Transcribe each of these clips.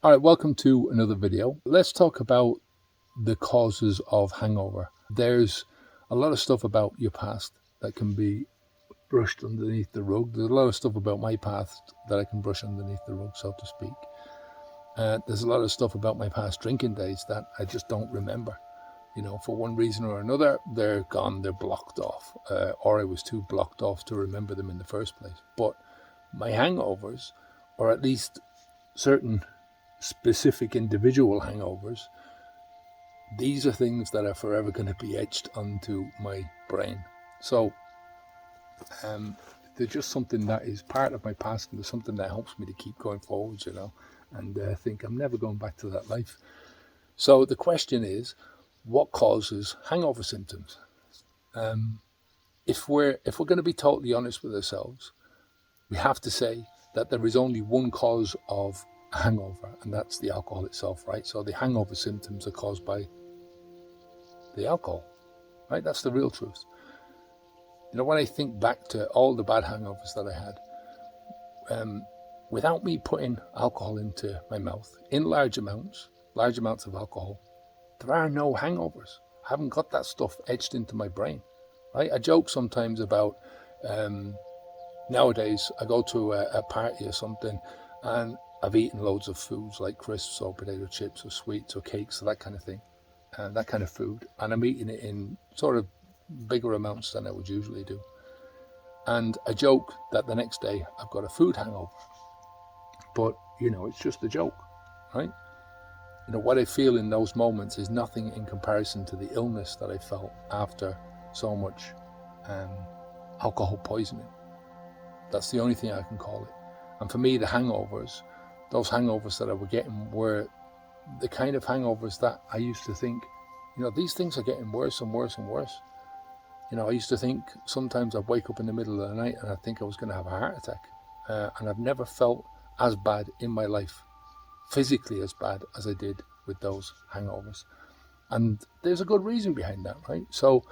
All right, welcome to another video. Let's talk about the causes of hangover. There's a lot of stuff about your past that can be brushed underneath the rug. There's a lot of stuff about my past that I can brush underneath the rug, so to speak. There's a lot of stuff about my past drinking days that I just don't remember. You know, for one reason or another, they're gone, they're blocked off, or I was too blocked off to remember them in the first place. But my hangovers, or at least certain specific individual hangovers, these are things that are forever going to be etched onto my brain. So they're just something that is part of my past, and there's something that helps me to keep going forwards, you know, and think I'm never going back to that life. So the question is, what causes hangover symptoms? If we're going to be totally honest with ourselves, we have to say that there is only one cause of hangover, and that's the alcohol itself, right? So the hangover symptoms are caused by the alcohol, right? That's the real truth. You know, when I think back to all the bad hangovers that I had, without me putting alcohol into my mouth in large amounts of alcohol, there are no hangovers. I haven't got that stuff etched into my brain, right? I joke sometimes about nowadays I go to a party or something and I've eaten loads of foods like crisps or potato chips or sweets or cakes or that kind of thing, that kind of food, and I'm eating it in sort of bigger amounts than I would usually do. And I joke that the next day I've got a food hangover. But, you know, it's just a joke, right? You know, what I feel in those moments is nothing in comparison to the illness that I felt after so much alcohol poisoning. That's the only thing I can call it. And for me, the hangovers, those hangovers that I were getting were the kind of hangovers that I used to think, you know, these things are getting worse and worse and worse. You know, I used to think sometimes I'd wake up in the middle of the night and I think I was going to have a heart attack. And I've never felt as bad in my life, physically as bad as I did with those hangovers. And there's a good reason behind that, right? So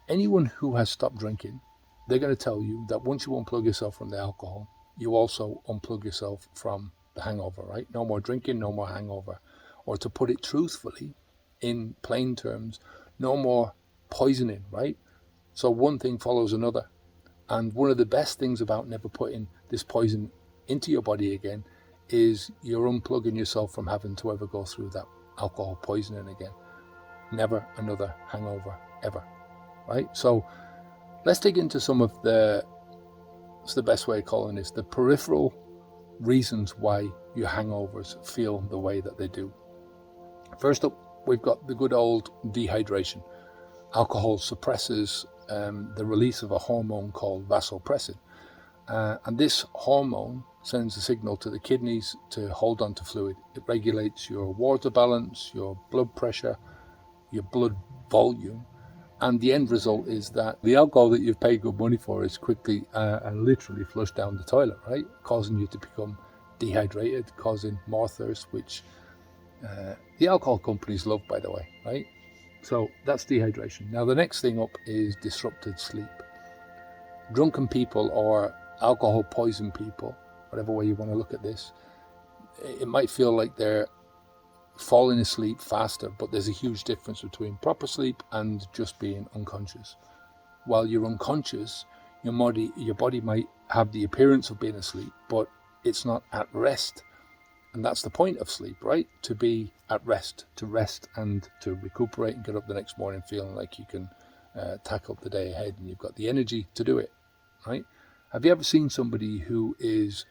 anyone who has stopped drinking, they're going to tell you that once you unplug yourself from the alcohol, you also unplug yourself from the hangover, right? No more drinking, no more hangover. Or to put it truthfully, in plain terms, no more poisoning, right? So one thing follows another. And one of the best things about never putting this poison into your body again is you're unplugging yourself from having to ever go through that alcohol poisoning again. Never another hangover, ever, right? So let's dig into some of it's the best way of calling this, the peripheral reasons why your hangovers feel the way that they do. First up, we've got the good old dehydration. Alcohol suppresses the release of a hormone called vasopressin. And this hormone sends a signal to the kidneys to hold on to fluid. It regulates your water balance, your blood pressure, your blood volume. And the end result is that the alcohol that you've paid good money for is quickly and literally flushed down the toilet, right? Causing you to become dehydrated, causing more thirst, which the alcohol companies love, by the way, right? So that's dehydration. Now, the next thing up is disrupted sleep. Drunken people or alcohol poisoned people, whatever way you want to look at this, it might feel like they're falling asleep faster, but there's a huge difference between proper sleep and just being unconscious. While you're unconscious, your body might have the appearance of being asleep, but it's not at rest. And that's the point of sleep, right? To be at rest, to rest and to recuperate and get up the next morning feeling like you can tackle the day ahead and you've got the energy to do it, right? Have you ever seen somebody who is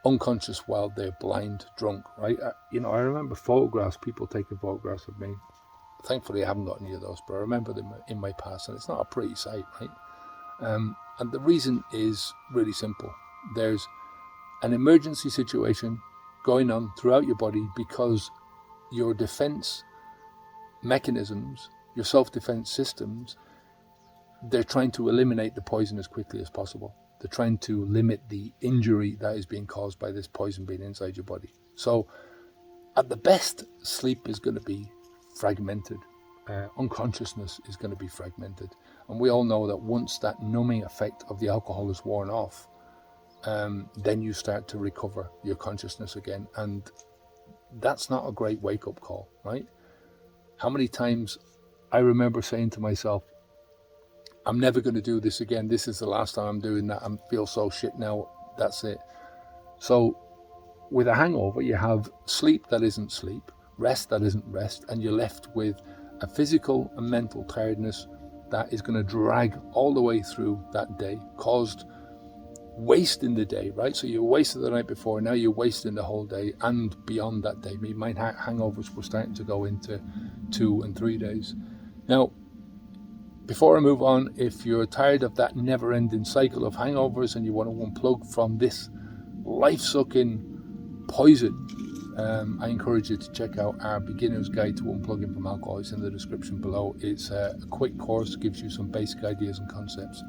unconscious while they're blind drunk, right? You know, I remember photographs, people taking photographs of me. Thankfully, I haven't got any of those, but I remember them in my past, and it's not a pretty sight, right? And the reason is really simple. There's an emergency situation going on throughout your body because your defense mechanisms, your self-defense systems, they're trying to eliminate the poison as quickly as possible. They're trying to limit the injury that is being caused by this poison being inside your body. So at the best, sleep is going to be fragmented. Unconsciousness is going to be fragmented. And we all know that once that numbing effect of the alcohol is worn off, then you start to recover your consciousness again. And that's not a great wake-up call, right? How many times I remember saying to myself, I'm never going to do this again. This is the last time I'm doing that. I feel so shit now. That's it. So with a hangover, you have sleep that isn't sleep, rest that isn't rest, and you're left with a physical and mental tiredness that is going to drag all the way through that day, caused waste in the day, right? So you wasted the night before, now you're wasting the whole day and beyond that day. My hangovers were starting to go into 2 and 3 days. Now, before I move on, if you're tired of that never-ending cycle of hangovers and you want to unplug from this life-sucking poison, I encourage you to check out our beginner's guide to unplugging from alcohol. It's in the description below. It's a quick course, gives you some basic ideas and concepts,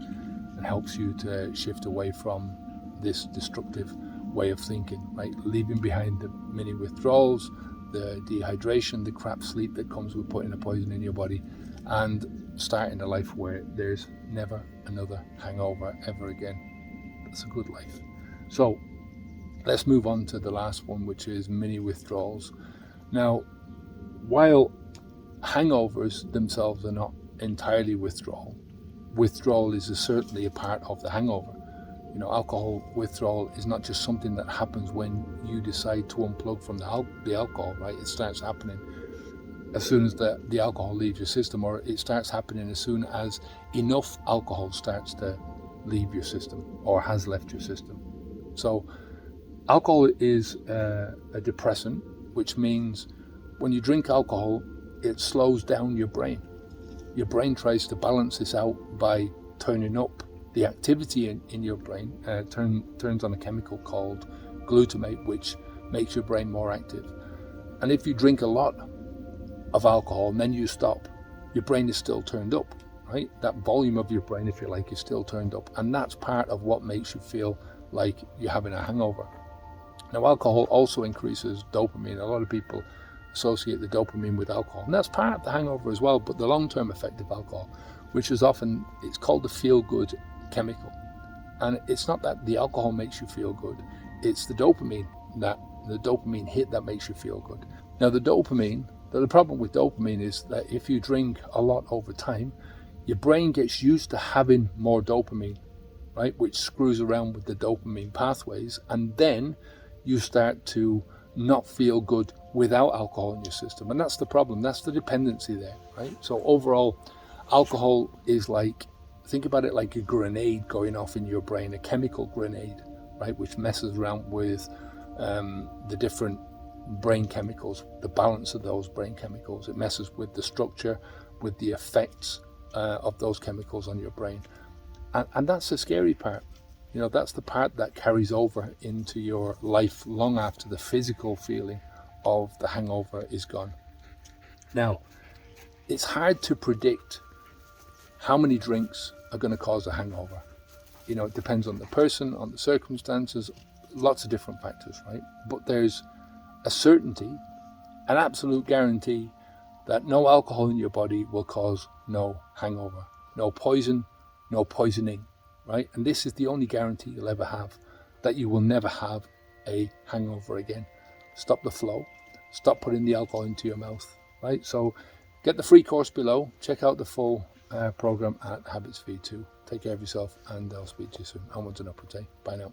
and helps you to shift away from this destructive way of thinking, right? Leaving behind the mini withdrawals, the dehydration, the crap sleep that comes with putting a poison in your body, and starting a life where there's never another hangover ever again. That's a good life. So let's move on to the last one, which is mini withdrawals. Now, while hangovers themselves are not entirely withdrawal is certainly a part of the hangover. You know, alcohol withdrawal is not just something that happens when you decide to unplug from the alcohol, right? It starts happening as soon as the alcohol leaves your system, or it starts happening as soon as enough alcohol starts to leave your system or has left your system. So alcohol is a depressant, which means when you drink alcohol, it slows down your brain. Your brain tries to balance this out by turning up the activity in your brain, turns on a chemical called glutamate, which makes your brain more active. And if you drink a lot of alcohol and then you stop, your brain is still turned up, right? That volume of your brain, if you like, is still turned up. And that's part of what makes you feel like you're having a hangover. Now, alcohol also increases dopamine. A lot of people associate the dopamine with alcohol, and that's part of the hangover as well. But the long-term effect of alcohol, which is often, it's called the feel-good chemical. And it's not that the alcohol makes you feel good, it's the dopamine hit that makes you feel good. Now, the problem with dopamine is that if you drink a lot over time, your brain gets used to having more dopamine, right? Which screws around with the dopamine pathways, and then you start to not feel good without alcohol in your system. And that's the problem. That's the dependency there, right? So overall, alcohol is like, think about it like a grenade going off in your brain, a chemical grenade, right? Which messes around with the different brain chemicals, the balance of those brain chemicals. It messes with the structure, with the effects of those chemicals on your brain. And that's the scary part. You know, that's the part that carries over into your life long after the physical feeling of the hangover is gone. Now, it's hard to predict how many drinks are going to cause a hangover. You know, it depends on the person, on the circumstances, lots of different factors, right? But there's a certainty, an absolute guarantee that no alcohol in your body will cause no hangover, no poison, no poisoning, right? And this is the only guarantee you'll ever have, that you will never have a hangover again. Stop the flow, stop putting the alcohol into your mouth, right? So get the free course below, check out the full program at Habits V2. Take care of yourself, and I'll speak to you soon. Onwards and upwards, eh? Bye now.